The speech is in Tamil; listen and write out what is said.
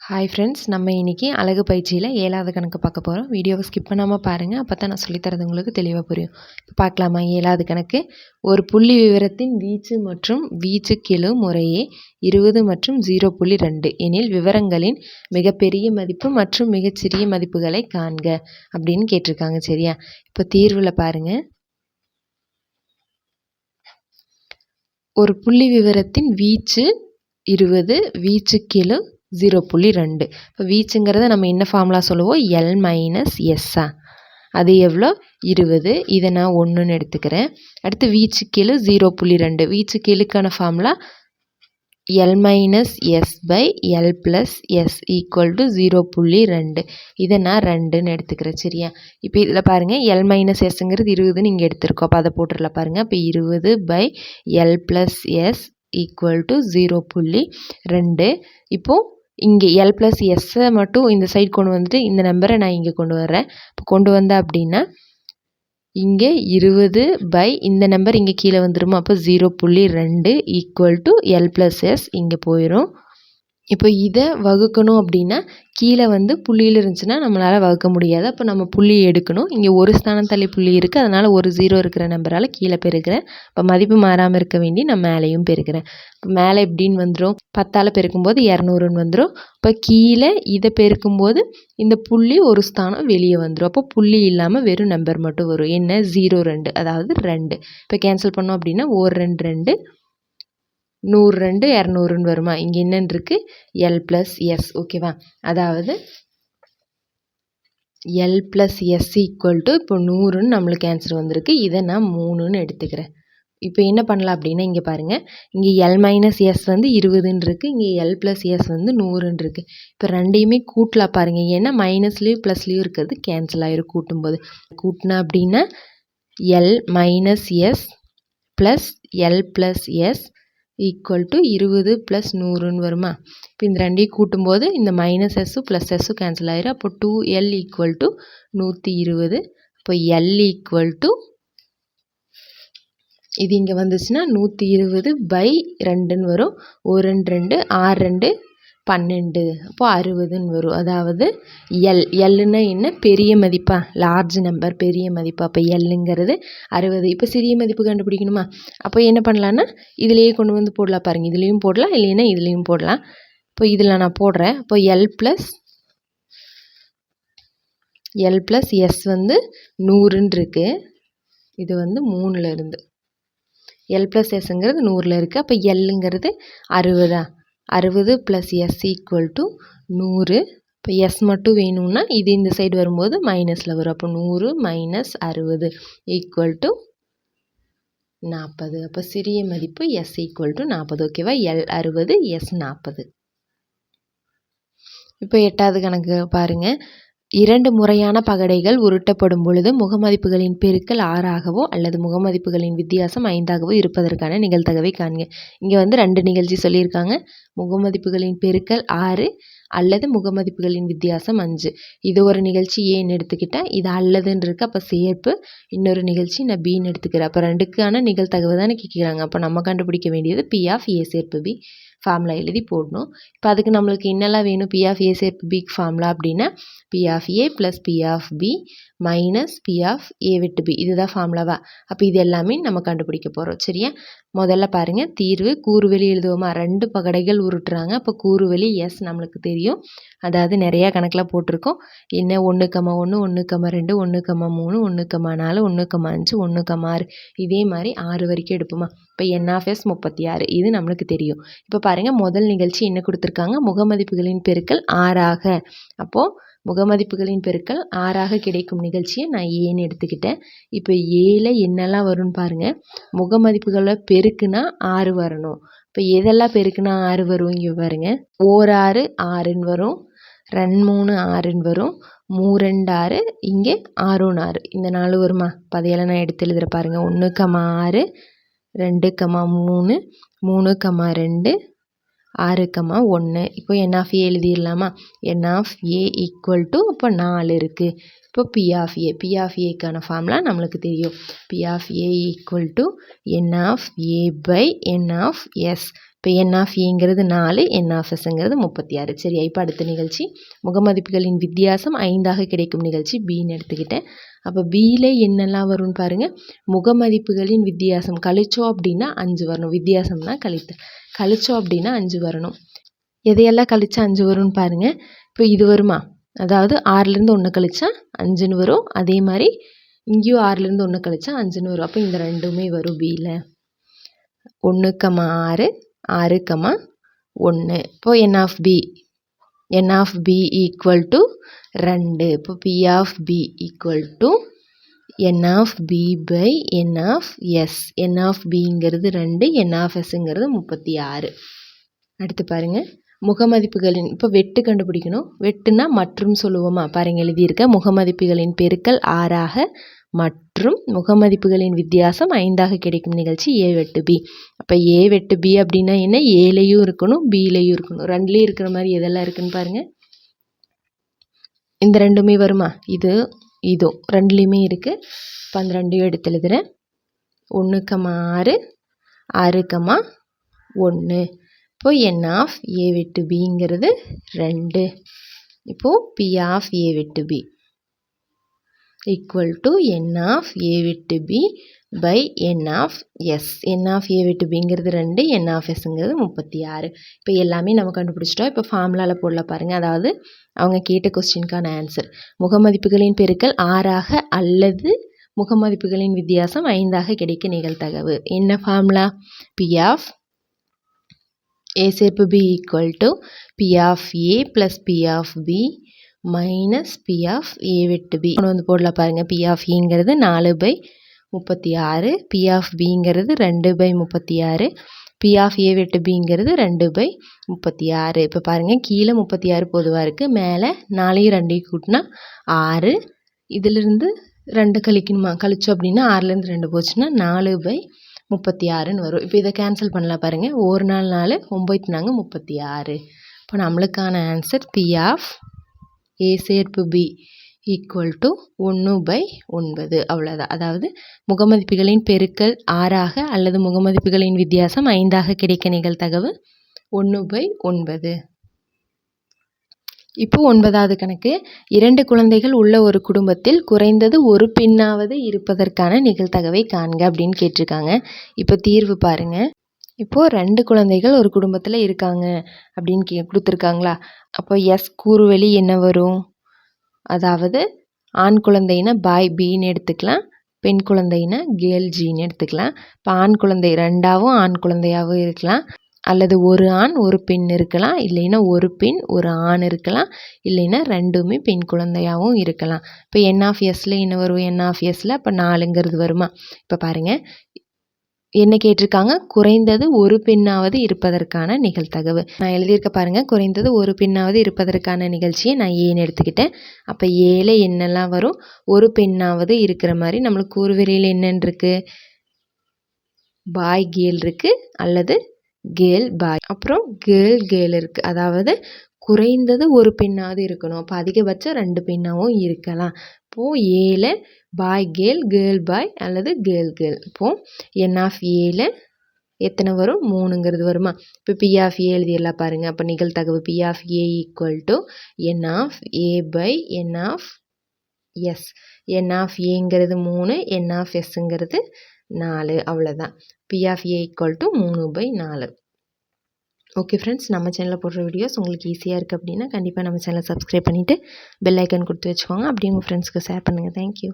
ஹாய் ஃப்ரெண்ட்ஸ், நம்ம இன்றைக்கி அழகு பயிற்சியில் 7வது கணக்கு பார்க்க போகிறோம். வீடியோவை ஸ்கிப் பண்ணாமல் பாருங்கள், அப்போ தான் நான் சொல்லித்தரது உங்களுக்கு தெளிவாக புரியும். இப்போ பார்க்கலாமா? 7வது கணக்கு. ஒரு புள்ளி விவரத்தின் வீச்சு மற்றும் வீச்சு கெழு முறையே 20 மற்றும் 0.2 எனில் விவரங்களின் மிகப்பெரிய மதிப்பு மற்றும் மிகச்சிறிய மதிப்புகளை காண்க அப்படின்னு கேட்டிருக்காங்க. சரியா? இப்போ தீர்வில் பாருங்கள். ஒரு புள்ளி விவரத்தின் வீச்சு 20, வீச்சு கெழு 0.2. இப்போ வீச்சுங்கிறத நம்ம என்ன ஃபார்முலா சொல்லுவோம்? L - S. அது எவ்வளோ? 20. இதை நான் 1ன்னு எடுத்துக்கிறேன். அடுத்து வீச்சு கெழு 0.2. வீச்சு கெழுக்கான formula L - S / L + S = 0.2. இதை நான் 2ன்னு எடுத்துக்கிறேன். சரியா? இப்போ இதில் பாருங்கள், L - Sங்கிறது 20ன்னு இங்கே எடுத்துருக்கோம். அப்போ அதை போட்டுடலாம் பாருங்கள். இப்போ 20/L + S = 0.2. இப்போது இங்கே L + Sஐ மட்டும் இந்த சைடு கொண்டு வந்துட்டு இந்த நம்பரை நான் இங்கே கொண்டு வர்றேன். இப்போ கொண்டு வந்தேன் அப்படின்னா இங்கே 20 இந்த நம்பர் இங்கே கீழே வந்துடுமா? அப்போ 0.2 = L + S இங்கே போயிடும். இப்போ இதை வகுக்கணும் அப்படின்னா கீழே புள்ளியில் இருந்துச்சுன்னா நம்மளால் வகுக்க முடியாது. அப்போ நம்ம புள்ளி எடுக்கணும். இங்கே ஒரு ஸ்தானம் தள்ளி புள்ளி இருக்குது, அதனால் ஒரு 0 இருக்கிற நம்பரால் கீழே பெருக்கிறேன். இப்போ மதிப்பு மாறாமல் இருக்க வேண்டி நான் மேலேயும் பெருக்கிறேன். இப்போ மேலே எப்படின்னு வந்துடும்? 10ஆல் பெருக்கும்போது 200ன்னு வந்துடும். இப்போ கீழே இதை பெருக்கும்போது இந்த புள்ளி ஒரு ஸ்தானம் வெளியே வந்துடும். அப்போ புள்ளி இல்லாமல் வெறும் நம்பர் மட்டும் வரும். என்ன? 02, அதாவது 2. இப்போ கேன்சல் பண்ணோம் அப்படின்னா 1 2 2, 102 200ன்னு வருமா? இங்கே என்னன்னு இருக்குது? L + S. ஓகேவா? அதாவது L + S = இப்போ 100ன்னு நம்மளுக்கு ஆன்சர் வந்திருக்கு. இதை நான் 3ன்னு எடுத்துக்கிறேன். இப்போ என்ன பண்ணலாம் அப்படின்னா இங்கே பாருங்கள், இங்கே L - S 20ன்னு இருக்குது, இங்கே L + S 100ன்னு இருக்குது. இப்போ ரெண்டையுமே கூட்டலாம் பாருங்கள். ஏன்னா மைனஸ்லேயும் ப்ளஸ்லேயும் இருக்கிறது கேன்சல் ஆகிரும் கூட்டும்போது. கூட்டினா அப்படின்னா L - S + L + S = 20 + 100ன்னு வருமா? இப்போ இந்த ரெண்டையும் கூட்டும்போது இந்த -S +S கேன்சல் ஆகிரும். அப்போ 2L = 120. இப்போ L = இது இங்கே வந்துச்சுன்னா 120/2ன்னு வரும். 1 2 2, 6 2 12. அப்போ 60ன்னு வரும். அதாவது எல்லுன்னா என்ன? பெரிய மதிப்பா? லார்ஜ் நம்பர், பெரிய மதிப்பு. அப்போ எல்லுங்கிறது 60. இப்போ சிறிய மதிப்பு கண்டுபிடிக்கணுமா? அப்போ என்ன பண்ணலான்னா இதிலேயே கொண்டு வந்து போடலாம் பாருங்கள். இதுலேயும் போடலாம், இல்லைன்னா இதுலேயும் போடலாம். இப்போ இதில் நான் போடுறேன். இப்போ L + S 100ன்னு இருக்குது. இது 3ல் இருந்து L + Sங்கிறது 100ல் இருக்குது. அப்போ எல்லுங்கிறது 60. 60 + S = 100. இப்போ S மட்டும் வேணும்னா இது இந்த சைடு வரும்போது மைனஸில் வரும். அப்போ 100 - 60 = 40. அப்போ சிறிய மதிப்பு S = 40. ஓகேவா? L 60, S 40. இப்போ 8வது கணக்கு பாருங்கள். 2 முறையான பகடைகள் உருட்டப்படும் பொழுது முகமதிப்புகளின் பெருக்கல் 6ஆகவோ அல்லது முகமதிப்புகளின் வித்தியாசம் 5ஆகவோ இருப்பதற்கான நிகழ்தகவை காண்க. இங்கே 2 நிகழ்ச்சி சொல்லியிருக்காங்க. முகமதிப்புகளின் பெருக்கல் 6 அல்லது முகமதிப்புகளின் வித்தியாசம் 5. இது ஒரு நிகழ்ச்சி ஏன்னு எடுத்துக்கிட்டேன். இது அல்லதுன்னு இருக்குது. அப்போ சேர்ப்பு. இன்னொரு நிகழ்ச்சி நான் பின்னு எடுத்துக்கிறேன். அப்போ 2க்கான நிகழ்தகவு தானே கேட்குறாங்க. அப்போ நம்ம கண்டுபிடிக்க வேண்டியது P(a) சேர்ப்பு B ஃபார்முலா எழுதி போடணும். இப்போ அதுக்கு நம்மளுக்கு என்னெல்லாம் வேணும்? P(a) சேர்ப்பு பிக்கு ஃபார்முலா அப்படின்னா P(a + P(b) - P(a விட்டு B). இதுதான் ஃபார்முலாவா? அப்போ இது எல்லாமே நம்ம கண்டுபிடிக்க போகிறோம். சரியா? முதல்ல பாருங்கள், தீர்வு. கூறுவெளி எழுதுவோமா? 2 பகடைகள் உருட்டுறாங்க. அப்போ கூறுவெளி S நம்மளுக்கு தெரியும். அதாவது நிறையா கணக்கில் போட்டிருக்கோம். என்ன? 1,1 1,2 1,3 1,4 1,5 1,6. இதே மாதிரி 6 வரைக்கும் எடுப்போமா? இப்போ N(S) 36. இது நம்மளுக்கு தெரியும். இப்போ பாருங்கள், முதல் நிகழ்ச்சி என்ன கொடுத்துருக்காங்க? முகமதிப்புகளின் பெருக்கல் 6ஆக. அப்போது முகமதிப்புகளின் பெருக்கல் 6ஆக கிடைக்கும் நிகழ்ச்சியை நான் ஏன்னு எடுத்துக்கிட்டேன். இப்போ ஏல என்னெல்லாம் வரும்னு பாருங்கள். முகமதிப்புகளை பெருக்குனா 6 வரணும். இப்போ எதெல்லாம் பெருக்குனா 6 வரும்? இங்கே பாருங்கள். 1 6 6ன்னு வரும், 2 3 6ன்னு வரும், 3 2 6, இங்கே 6 6. இந்த 4 வருமா? இப்போ அதையெல்லாம் நான் எடுத்து எழுதுகிற பாருங்கள். 1,6 2,3 3,2 6,1. இப்போ N(a) எழுதிடலாமா? N(a) = இப்போ 4 இருக்குது. இப்போ P(a)க்கான ஃபார்முலா நம்மளுக்கு தெரியும். P(a) = N(a/N(S). இப்போ என் ஆஃப் ஏங்கிறது 4, என் ஆஃப் எஸ்ங்கிறது 36. சரியா? இப்போ அடுத்த நிகழ்ச்சி முகமதிப்புகளின் வித்தியாசம் 5ஆக கிடைக்கும் நிகழ்ச்சி பின்னு எடுத்துக்கிட்டேன். அப்போ பியில் என்னெல்லாம் வரும்னு பாருங்கள். முகமதிப்புகளின் வித்தியாசம் கழிச்சோம் அப்படின்னா 5 வரணும். வித்தியாசம்னா கழிச்சோம் அப்படின்னா 5 வரணும். எதையெல்லாம் கழிச்சா 5 வரும்னு பாருங்கள். இப்போ இது வருமா? அதாவது 6லேருந்து 1 கழிச்சா 5ன்னு வரும். அதே மாதிரி இங்கேயும் 6லேருந்து 1 கழிச்சா 5ன்னு வரும். அப்போ இந்த ரெண்டுமே வரும் பியில். 1,6 6,1. இப்போ N of P equal to 2. இப்போ P of P equal to N of P by N of S. N of பிங்கிறது 2, என் ஆஃப் எஸ்ங்கிறது 36. அடுத்து பாருங்கள். முகமதிப்புகளின் இப்போ வெட்டு கண்டுபிடிக்கணும். வெட்டுனா மற்றும் சொல்லுவோமா? பாருங்கள் எழுதியிருக்க முகமதிப்புகளின் பெருக்கல் 6ஆக மற்றும் முகமதிப்புகளின் வித்தியாசம் 5ஆக கிடைக்கும் நிகழ்ச்சி ஏ வெட்டு பி. அப்போ ஏ வெட்டு பி அப்படின்னா என்ன? ஏலையும் இருக்கணும், பிலையும் இருக்கணும். ரெண்டுலேயும் இருக்கிற மாதிரி எதெல்லாம் இருக்குன்னு பாருங்கள். இந்த ரெண்டுமே வருமா? இதுவும் ரெண்டுலேயுமே இருக்குது. இப்போ அந்த ரெண்டையும் எடுத்து எழுதுகிறேன். 1,6 6,1. இப்போ என் ஆஃப் ஏ வெட்டு பிங்கிறது 2. இப்போது பி ஆஃப் ஏ வெட்டு B equal to N of A வெட்டு B by N of S. N of A வெட்டு பிங்கிறது 2, என் ஆஃப் எஸ்ங்கிறது 36. இப்போ எல்லாமே நம்ம கண்டுபிடிச்சிட்டோம். இப்போ ஃபார்முலாவில் போடல பாருங்கள். அதாவது அவங்க கேட்ட கொஸ்டினுக்கான ஆன்சர் முகமதிப்புகளின் பெருக்கல் 6ஆக அல்லது முகமதிப்புகளின் வித்தியாசம் 5ஆக கிடைக்க நிகழ்தகவு. என்ன ஃபார்முலா? பி ஆஃப் ஏ சேர்ப்பு B equal to P of A plus P of B minus P of A வெட்டு பி. ஒன்று வந்து போடலாம் பாருங்கள். பி ஆஃப் ஏங்கிறது 4/36, பி ஆஃப் பிங்கிறது 2/36, பி ஆஃப் ஏ வெட்டு பிங்கிறது 2/36. இப்போ பாருங்கள், கீழே 36 பொதுவாக இருக்குது, மேலே 4யும் 2யும் கூட்டினா 6. இதிலிருந்து 2 கழிக்கணுமா? கழிச்சோம் அப்படின்னா 6லேருந்து 2 போச்சுன்னா 4/36ன்னு வரும். இப்போ இதை கேன்சல் பண்ணலாம் பாருங்கள். 1 நாள் 4, 9 36. இப்போ நம்மளுக்கான ஆன்சர் பி ஆஃப் ஏ சேர்ப்பு பி ஈக்குவல் டு 1/9. அவ்வளோதான். அதாவது முகமதிப்புகளின் பெருக்கல் 6ஆக அல்லது முகமதிப்புகளின் வித்தியாசம் 5ஆக கிடைக்க நிகழ்தகவு 1/9. இப்போ 9வது கணக்கு. 2 குழந்தைகள் உள்ள ஒரு குடும்பத்தில் குறைந்தது ஒரு பெண்ணாவது இருப்பதற்கான நிகழ்தகவை காண்க அப்படின்னு கேட்டிருக்காங்க. இப்போ தீர்வு பாருங்கள். இப்போது 2 குழந்தைகள் ஒரு குடும்பத்தில் இருக்காங்க அப்படின்னு கொடுத்துருக்காங்களா? அப்போ எஸ் கூறுவெளி என்ன வரும்? அதாவது ஆண் குழந்தைன்னா பாய் பின்னு எடுத்துக்கலாம், பெண் குழந்தைன்னா கேர்ள் ஜின்னு எடுத்துக்கலாம். இப்போ ஆண் குழந்தை 2ஆகவும் ஆண் குழந்தையாகவும் இருக்கலாம், அல்லது ஒரு ஆண் ஒரு பெண் இருக்கலாம், இல்லைன்னா ஒரு பெண் ஒரு ஆண் இருக்கலாம், இல்லைன்னா ரெண்டுமே பெண் குழந்தையாகவும் இருக்கலாம். இப்போ என் ஆஃப் எஸ்ஸில் என்ன வரும்? என் ஆஃப் எஸ்ஸில் அப்போ 4ங்கிறது வருமா? இப்போ பாருங்கள், என்ன கேட்டிருக்காங்க? குறைந்தது ஒரு பெண்ணாவது இருப்பதற்கான நிகழ்தகவு. நான் எழுதியிருக்க பாருங்கள். குறைந்தது ஒரு பெண்ணாவது இருப்பதற்கான நிகழ்ச்சியை நான் ஏன்னு எடுத்துக்கிட்டேன். அப்போ ஏல என்னெல்லாம் வரும்? ஒரு பெண்ணாவது இருக்கிற மாதிரி நம்மளுக்கு கூறுவெளியில் என்னென்னு இருக்குது? பாய் கேர்ள் இருக்குது, அல்லது கேர்ள் பாய், அப்புறம் கேர்ள் இருக்குது. அதாவது குறைந்தது ஒரு பெண்ணாவது இருக்கணும். அப்போ அதிகபட்சம் 2 பெண்ணாகவும் இருக்கலாம். இப்போது ஏல பாய் கேர்ள், கேர்ள் பாய் அல்லது கேர்ள். இப்போது என் ஆஃப் ஏல எத்தனை வரும்? 3ங்கிறது வருமா? இப்போ பி ஆஃப் ஏ எழுதிடலாம் பாருங்கள். அப்போ நிகழ்தகவு P of A equal to N of A by N of S. N of ஏங்கிறது 3, என் ஆஃப் எஸ்ங்கிறது 4. அவ்வளோதான். P of A equal to 3/4. Okay friends, நம்ம சேனலில் போடுற வீடியோஸ் உங்களுக்கு ஈஸியாக இருக்குது அப்படின்னா கண்டிப்பாக நம்ம சேனலை சப்ஸ்கிரைப் பண்ணிவிட்டு பெல் ஐக்கன் கொடுத்து வச்சுக்கோங்க. அப்படியே உங்கள் ஃப்ரெண்ட்ஸ்க்கு ஷேர் பண்ணுங்கள். தேங்க்யூ.